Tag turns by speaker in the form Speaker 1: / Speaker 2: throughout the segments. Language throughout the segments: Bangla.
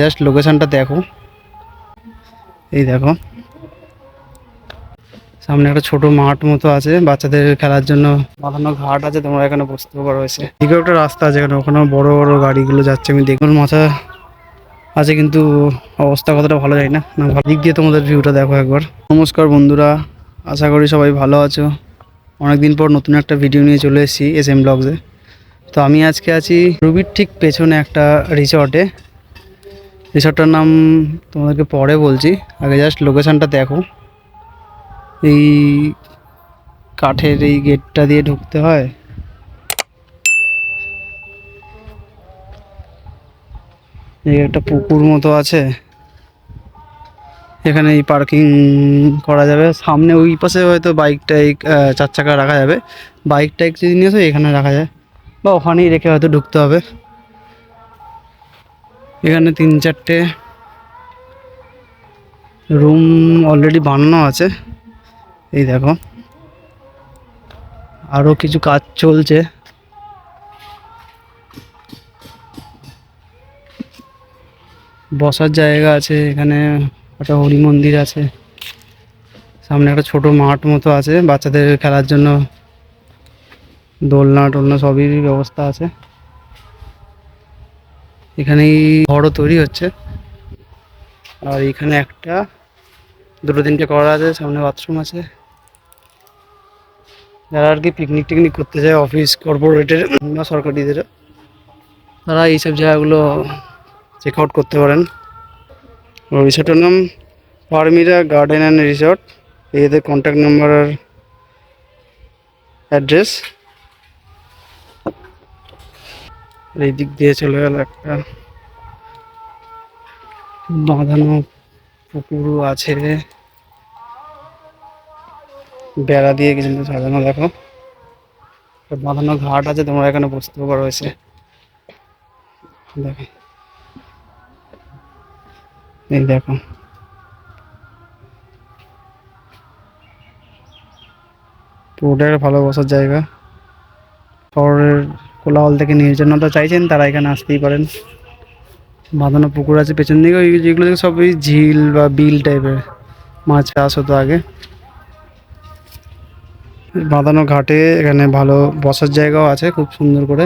Speaker 1: জাস্ট লোকেশনটা দেখো। এই দেখো সামনে একটা ছোট মাঠ মতো আছে বাচ্চাদের খেলার জন্য, বাঁধানো ঘাট আছে, তোমরা এখানে বসতে পারো এসে। এদিকে একটা রাস্তা আছে, এখানে ওখানে বড় বড় গাড়িগুলো যাচ্ছে, আমি দেখুন মাথা আছে কিন্তু অবস্থা কতটা ভালো যায় না। ভালো দিক দিয়ে তোমাদের ভিউটা দেখো একবার। নমস্কার বন্ধুরা, আশা করি সবাই ভালো আছো। অনেকদিন পর নতুন একটা ভিডিও নিয়ে চলে এসেছি SM ব্লগসে। তো আমি আজকে আছি রুবির ঠিক পেছনে একটা রিসর্টে। রিসর্টটার নাম তোমাদেরকে পরে বলছি, আগে জাস্ট লোকেশনটা দেখো। এই কাঠের এই গেটটা দিয়ে ঢুকতে হয়। এই একটা পুকুর মতো আছে, এখানে এই পার্কিং করা যাবে। সামনে ওই পাশে হয়তো বাইক টাইক 4 চাকা রাখা যাবে। বাইক টাইক যদি নিয়ে আসো এখানে রাখা যায়, বা ওখানেই রেখে হয়তো ঢুকতে হবে। এখানে 3-4টে রুম অলরেডি বানানো আছে। এই দেখো আরও কিছু কাজ চলছে। বসার জায়গা আছে, এখানে একটা হরি মন্দির আছে, সামনে একটা ছোট মাঠ মতো আছে বাচ্চাদের খেলার জন্য, দোলনা টোলনা সবই ব্যবস্থা আছে। এখানেই ঘরও তৈরি হচ্ছে, আর এখানে একটা 2-3টে করা আছে, সামনে বাথরুম আছে। যারা আর কি পিকনিক টিকনিক করতে যায় অফিস কর্পোরেটের বা সরকারিদের, তারা এইসব জায়গাগুলো চেক আউট করতে পারেন। রিসর্টের নাম পারমিরা গার্ডেন অ্যান্ড রিসর্ট। এদের কন্ট্যাক্ট নাম্বার আর অ্যাড্রেস। এই দিক দিয়ে চলে গেল একটা বাঁধানো পুকুর আছে, বেড়া দিয়ে কিছু সাজানো। দেখো বাঁধানো ঘাট আছে, তোমরা এখানে বসতে পারো এসে। দেখো এই দেখো পুরোটা ভালো বসার জায়গা। শহরের কোলাহল থেকে নির্জনতা চাইছেন তারা এখানে আসতেই পারেন। বাঁধানো পুকুর আছে পেছন দিকে, ওই যেগুলো সব ওই ঝিল বা বিল টাইপের মাছ চাষ হতো আগে। বাঁধানো ঘাটে এখানে ভালো বসার জায়গাও আছে খুব সুন্দর করে।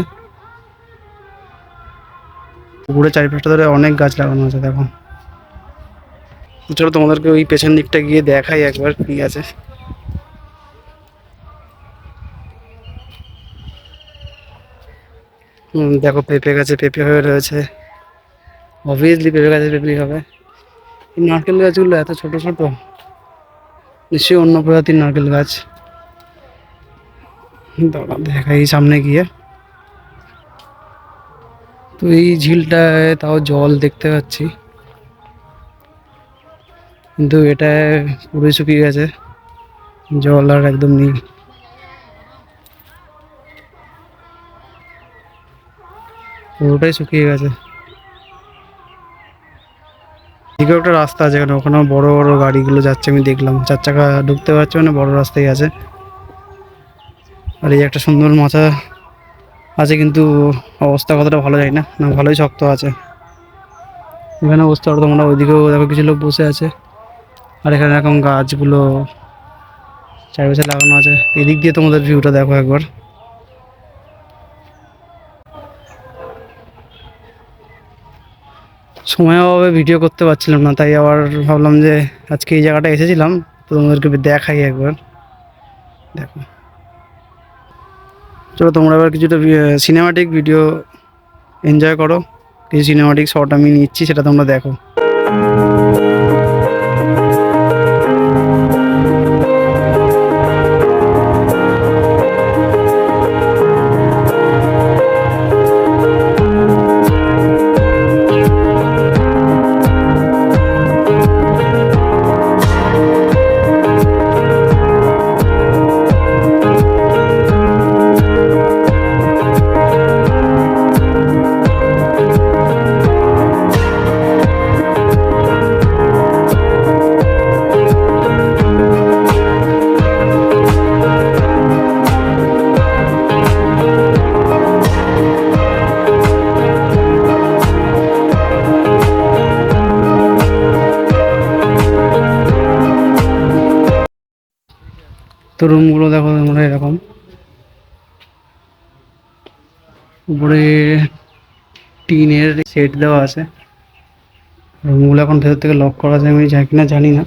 Speaker 1: পুকুরের চারিপাশটা ধরে অনেক গাছ লাগানো আছে দেখো। চলো তোমাদেরকে ওই পেছন দিকটা গিয়ে দেখাই একবার কি আছে। দেখো পেঁপে গাছে পেঁপে হয়ে রয়েছে, অবভিয়াসলি পেঁপে গাছে পেঁপে হবে। এই নারকেল গাছগুলো এত ছোট ছোট, নিশ্চয়ই অন্য প্রজাতির নারকেল গাছ। দাঁড়া দেখাই সামনে গিয়ে। তো এই ঝিলটায় তাও জল দেখতে পাচ্ছি, কিন্তু এটা পুরোই শুকিয়ে গেছে, জল আর একদম নেই। পুরোটাই শুকিয়ে গেছে। এদিকেও একটা রাস্তা আছে, এখানে ওখানেও বড় বড় গাড়িগুলো যাচ্ছে, আমি দেখলাম 4 চাকা ঢুকতে পারছে, মানে বড় রাস্তাই আছে। আর এই একটা সুন্দর মাথা আছে, কিন্তু অবস্থা কতটা ভালো যায় না, ভালোই শক্ত আছে। এখানে বসতে পারো তোমরা। ওইদিকেও দেখো কিছু লোক বসে আছে, আর এখানে এরকম গাছগুলো চারিপাশে লাগানো আছে। এদিক দিয়ে তোমাদের ভিউটা দেখো একবার। সময় অভাবে ভিডিও করতে পারছিলাম না, তাই আবার ভাবলাম যে আজকে এই জায়গাটা এসেছিলাম তো তোমাদেরকে দেখাই একবার। দেখো চলো তোমরা এবার কিছুটা সিনেমাটিক ভিডিও এনজয় করো। কিছু সিনেমাটিক শট আমি নিচ্ছি, সেটা তোমরা দেখো। তো রুমগুলো দেখো তোমরা এরকম, উপরে টিনের সেট দেওয়া আছে। রুমগুলো এখন ভেতর থেকে লক করা যায়, আমি যাই কিনা জানি না,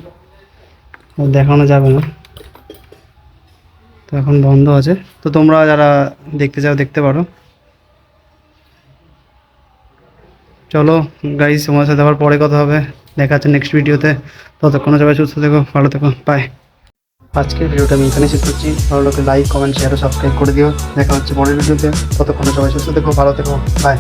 Speaker 1: দেখানো যাবে না, তো এখন বন্ধ আছে। তো তোমরা যারা দেখতে চাও দেখতে পারো। চলো গাইস, তোমার সাথে আবার পরে কথা হবে, দেখা হচ্ছে নেক্সট ভিডিওতে। ততক্ষণ সবাই সুস্থ থেকো, ভালো থেকো, বাই। আজকের ভিডিওটা আমি এখানে শেষ করছি। ভালো লাগলে লাইক, কমেন্ট, শেয়ার ও সাবস্ক্রাইব করে দিও। দেখা হচ্ছে পরের ভিডিওতে। ততক্ষণ সবাই সুস্থ থেকো, ভালো থেকো, বাই।